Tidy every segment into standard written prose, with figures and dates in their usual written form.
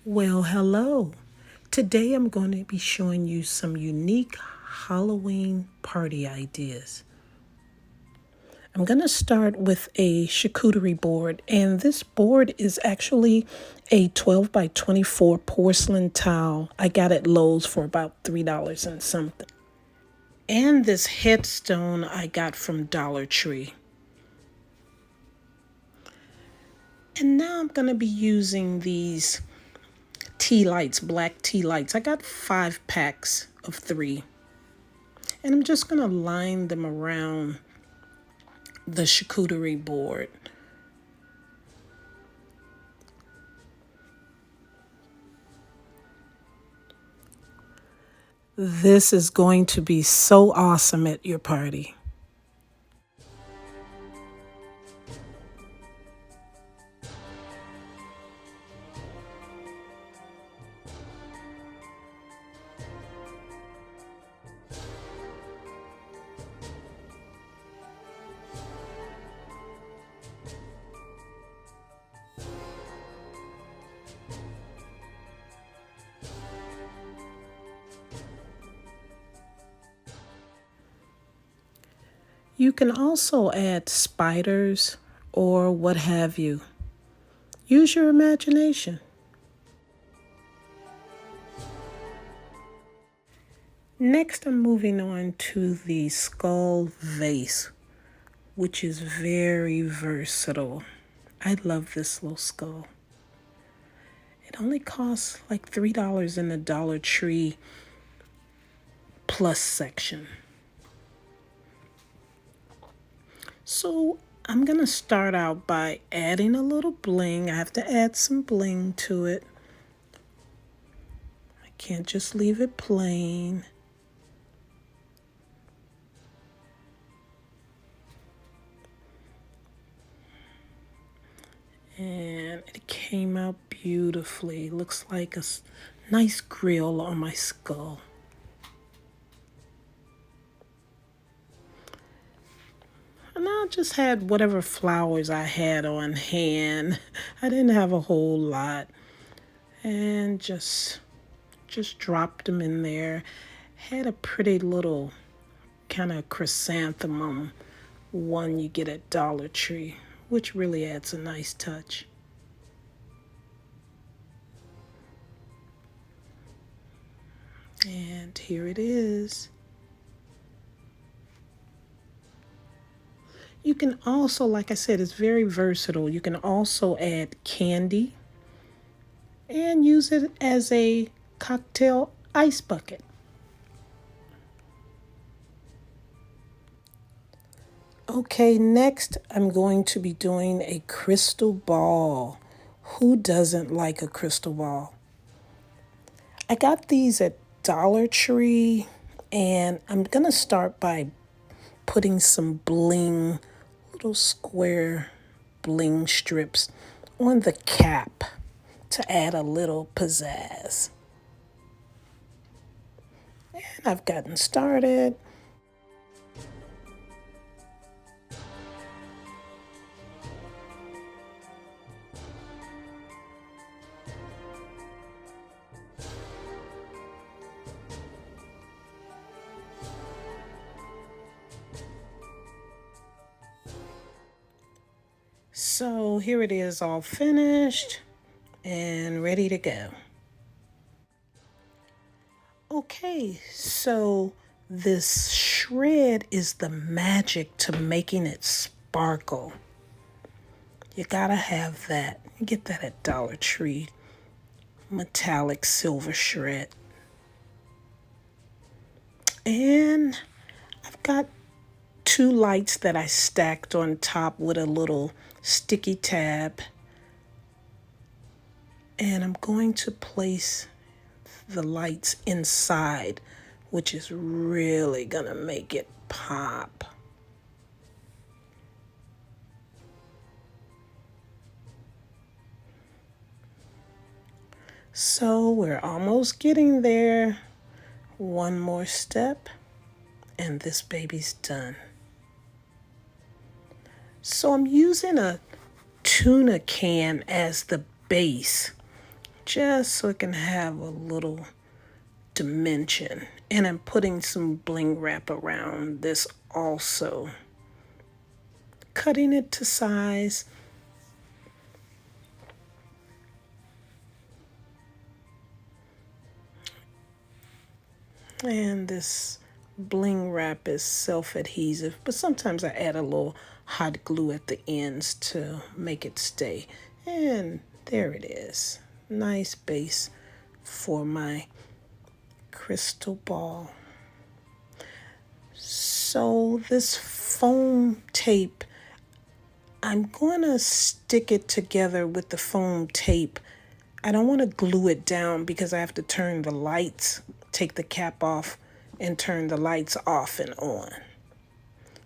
Well, hello. Today I'm going to be showing you some unique Halloween party ideas. I'm going to start with a charcuterie board, and this board is actually a 12 by 24 porcelain tile. I got it at Lowe's for about $3 and something. And this headstone I got from Dollar Tree. And now I'm going to be using these tea lights, black tea lights. I got 5 packs of 3. And I'm just going to line them around the charcuterie board. This is going to be so awesome at your party. You can also add spiders or what have you. Use your imagination. Next, I'm moving on to the skull vase, which is very versatile. I love this little skull. It only costs like $3 in the Dollar Tree Plus section. So I'm going to start out by adding a little bling. I have to add some bling to it. I can't just leave it plain. And it came out beautifully. Looks like a nice grill on my skull. And I just had whatever flowers I had on hand. I didn't have a whole lot. And just dropped them in there. Had a pretty little kind of chrysanthemum one you get at Dollar Tree, which really adds a nice touch. And here it is. You can also, like I said, it's very versatile. You can also add candy and use it as a cocktail ice bucket. Okay, next I'm going to be doing a crystal ball. Who doesn't like a crystal ball? I got these at Dollar Tree, and I'm going to start by putting some bling, little square bling strips on the cap to add a little pizzazz. And I've gotten started. So here it is, all finished and ready to go. Okay, so this shred is the magic to making it sparkle. You gotta have that. You get that at Dollar Tree. Metallic silver shred. And I've got 2 lights that I stacked on top with a little sticky tab. And I'm going to place the lights inside, which is really gonna make it pop. So we're almost getting there. One more step, and this baby's done. So I'm using a tuna can as the base, just so it can have a little dimension. And I'm putting some bling wrap around this also. Cutting it to size. And this bling wrap is self-adhesive, but sometimes I add a little hot glue at the ends to make it stay. And there it is. Nice base for my crystal ball. So this foam tape, I'm going to stick it together with the foam tape. I don't want to glue it down because I have to turn the lights, take the cap off, and turn the lights off and on.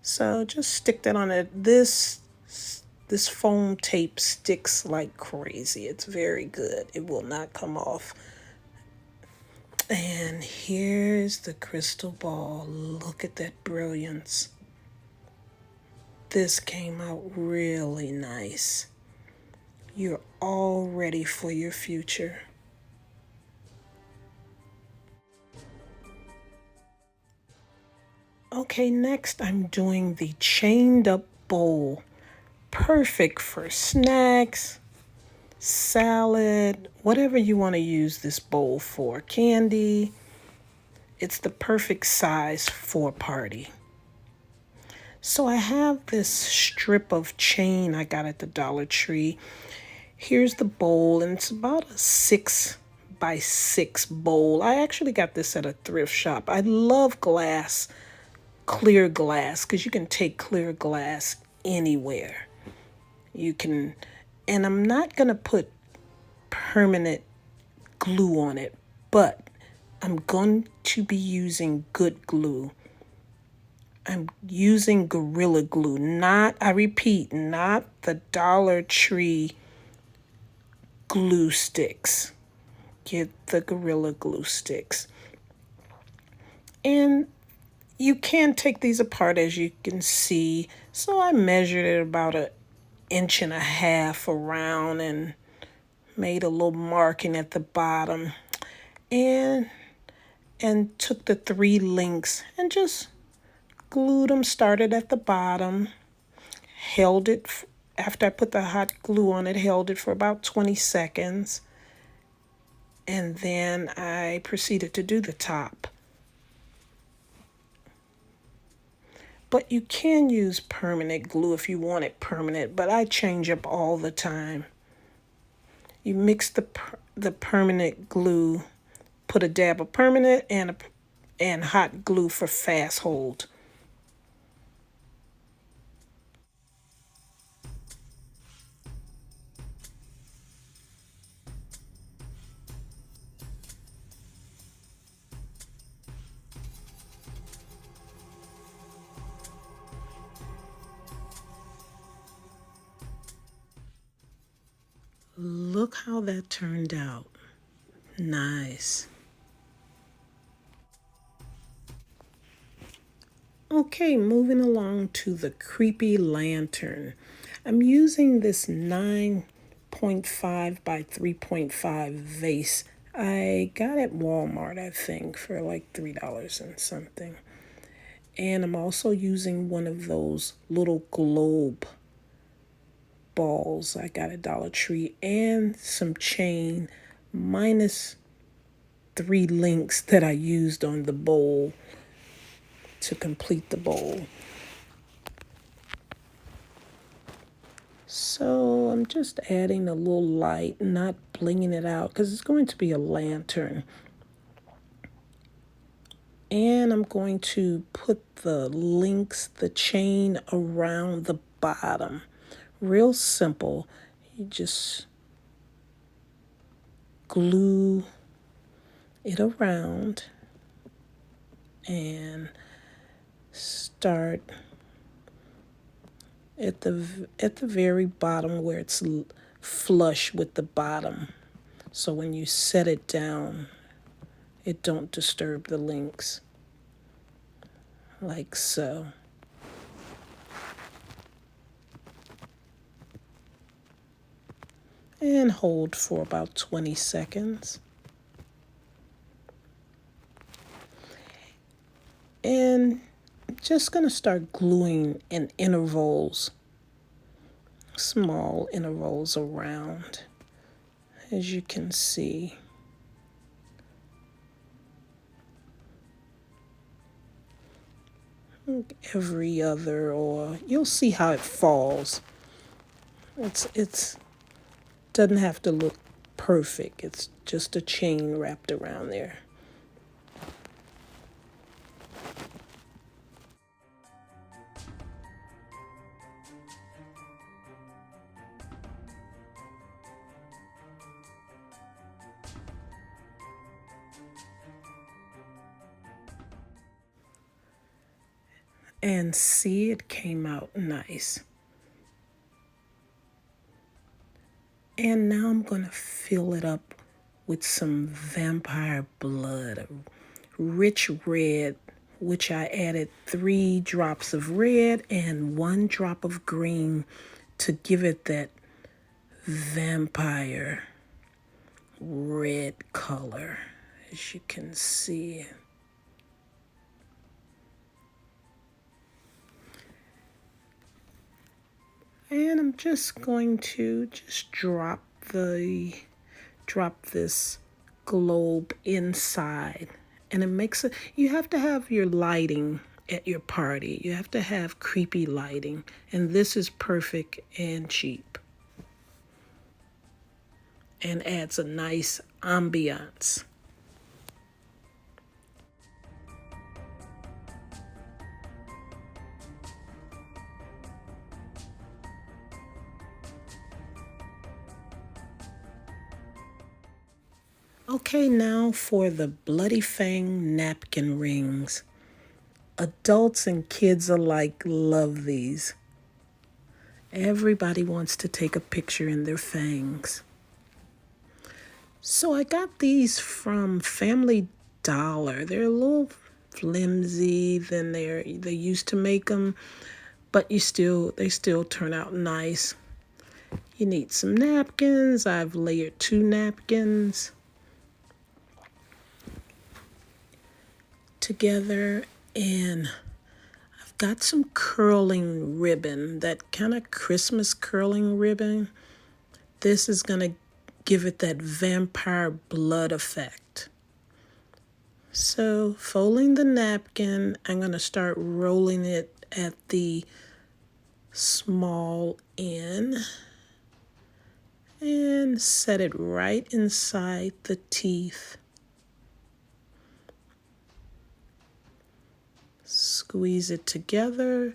So just stick that on it. This foam tape sticks like crazy. It's very good. It will not come off. And here's the crystal ball. Look at that brilliance. This came out really nice. You're all ready for your future. Okay, next I'm doing the chained up bowl. Perfect for snacks, salad, whatever you want to use this bowl for. Candy. It's the perfect size for a party. So I have this strip of chain I got at the Dollar Tree. Here's the bowl, and it's about a 6x6 bowl. I actually got this at a thrift shop. I love glass, clear glass, because you can take clear glass anywhere. You can, and I'm not going to put permanent glue on it, but I'm going to be using good glue. I'm using Gorilla Glue, I repeat, not the Dollar Tree glue sticks. Get the Gorilla Glue sticks. And you can take these apart, as you can see. So I measured it about 1.5 inches around and made a little marking at the bottom. And took the 3 links and just glued them, started at the bottom, held it, after I put the hot glue on it, held it for about 20 seconds. And then I proceeded to do the top. But you can use permanent glue if you want it permanent, but I change up all the time. You mix the permanent glue, put a dab of permanent and hot glue for fast hold. Look how that turned out. Nice. Okay, moving along to the creepy lantern. I'm using this 9.5 by 3.5 vase. I got at Walmart, I think, for like $3 and something. And I'm also using one of those little globe balls I got at Dollar Tree and some chain minus 3 links that I used on the bowl to complete the bowl. So I'm just adding a little light, not blinging it out because it's going to be a lantern. And I'm going to put the links, the chain around the bottom. Real simple. You just glue it around and start at the very bottom where it's flush with the bottom. So when you set it down, it don't disturb the links, like so. and hold for about 20 seconds. And I'm just going to start gluing in intervals, small intervals around, as you can see. Every other, or you'll see how it falls. It's doesn't have to look perfect. It's just a chain wrapped around there. And see, it came out nice. And now I'm going to fill it up with some vampire blood, a rich red, which I added 3 drops of red and 1 drop of green to give it that vampire red color, as you can see. And I'm just going to just drop this globe inside. And it makes it, you have to have your lighting at your party. You have to have creepy lighting. And this is perfect and cheap. And adds a nice ambiance. Okay, now for the Bloody Fang napkin rings. Adults and kids alike love these. Everybody wants to take a picture in their fangs. So I got these from Family Dollar. They're a little flimsy than they used to make them, but they still turn out nice. You need some napkins. I've layered 2 napkins together, and I've got some curling ribbon, that kind of Christmas curling ribbon. This is going to give it that vampire blood effect. So folding the napkin, I'm going to start rolling it at the small end and set it right inside the teeth. Squeeze it together.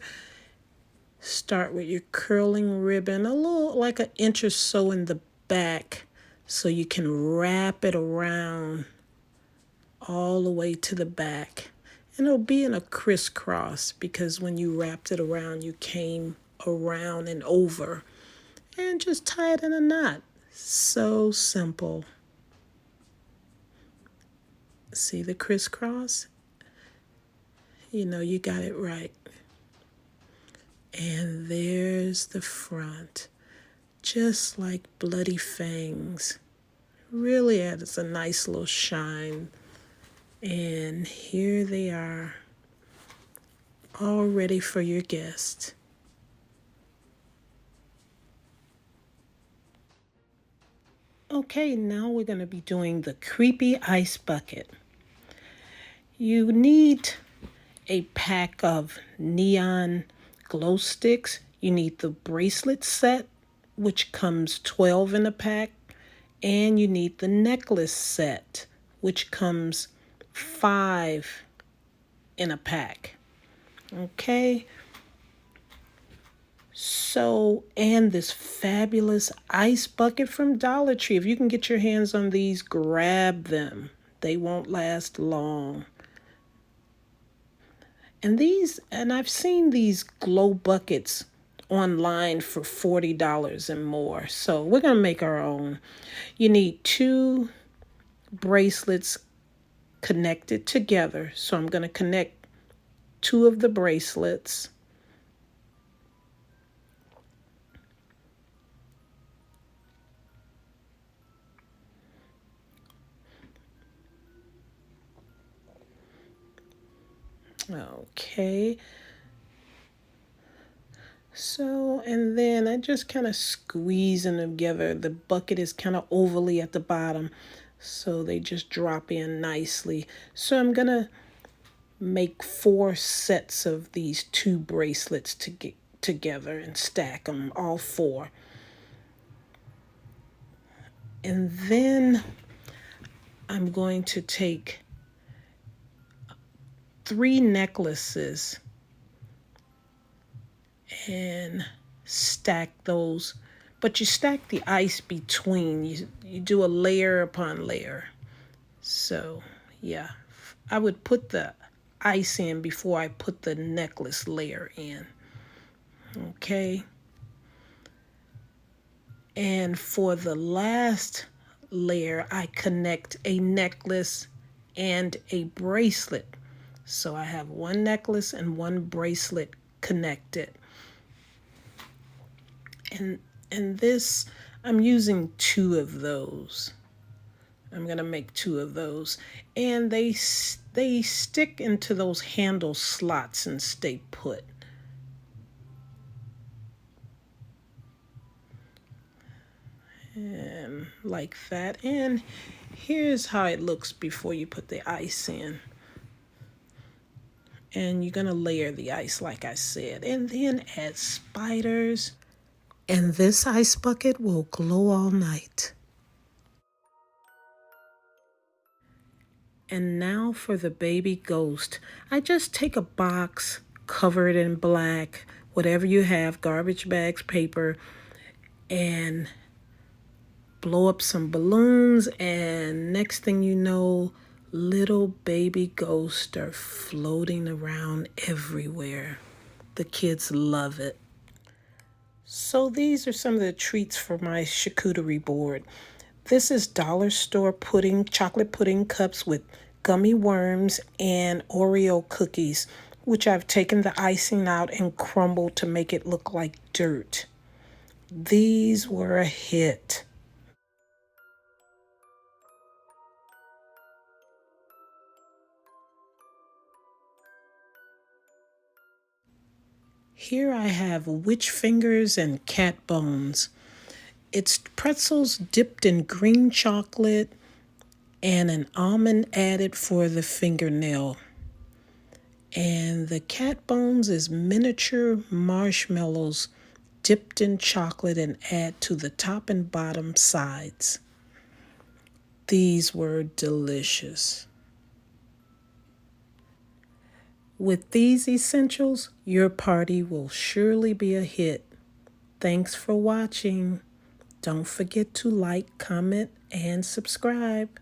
Start with your curling ribbon, a little like 1 inch or so in the back, so you can wrap it around all the way to the back. And it'll be in a crisscross because when you wrapped it around, you came around and over. And just tie it in a knot. So simple. See the crisscross? You know you got it right. And there's the front. Just like Bloody Fangs. Really adds a nice little shine. And here they are, all ready for your guest. Okay, now we're going to be doing the creepy ice bucket. You need a pack of neon glow sticks. You need the bracelet set, which comes 12 in a pack. And you need the necklace set, which comes 5 in a pack. Okay. So, and this fabulous ice bucket from Dollar Tree. If you can get your hands on these, grab them. They won't last long. And I've seen these glow buckets online for $40 and more. So we're going to make our own. You need 2 bracelets connected together. So I'm going to connect 2 of the bracelets. Okay. So, and then I just kind of squeeze them together. The bucket is kind of ovally at the bottom, so they just drop in nicely. So I'm going to make 4 sets of these 2 bracelets to get together and stack them, all 4. And then I'm going to take 3 necklaces and stack those. But you stack the ice between. You do a layer upon layer. So, yeah. I would put the ice in before I put the necklace layer in. Okay. And for the last layer, I connect a necklace and a bracelet. So I have 1 necklace and 1 bracelet connected. And this, I'm using 2 of those. I'm going to make 2 of those. And they stick into those handle slots and stay put. And like that. And here's how it looks before you put the ice in. And you're going to layer the ice like I said. And then add spiders. And this ice bucket will glow all night. And now for the baby ghost. I just take a box, cover it in black, whatever you have, garbage bags, paper, and blow up some balloons. And next thing you know, little baby ghosts are floating around everywhere. The kids love it. So these are some of the treats for my charcuterie board. This is dollar store pudding, chocolate pudding cups with gummy worms and Oreo cookies, which I've taken the icing out and crumbled to make it look like dirt. These were a hit. Here I have witch fingers and cat bones. It's pretzels dipped in green chocolate and an almond added for the fingernail. And the cat bones is miniature marshmallows dipped in chocolate and add to the top and bottom sides. These were delicious. With these essentials, your party will surely be a hit. Thanks for watching. Don't forget to like, comment, and subscribe.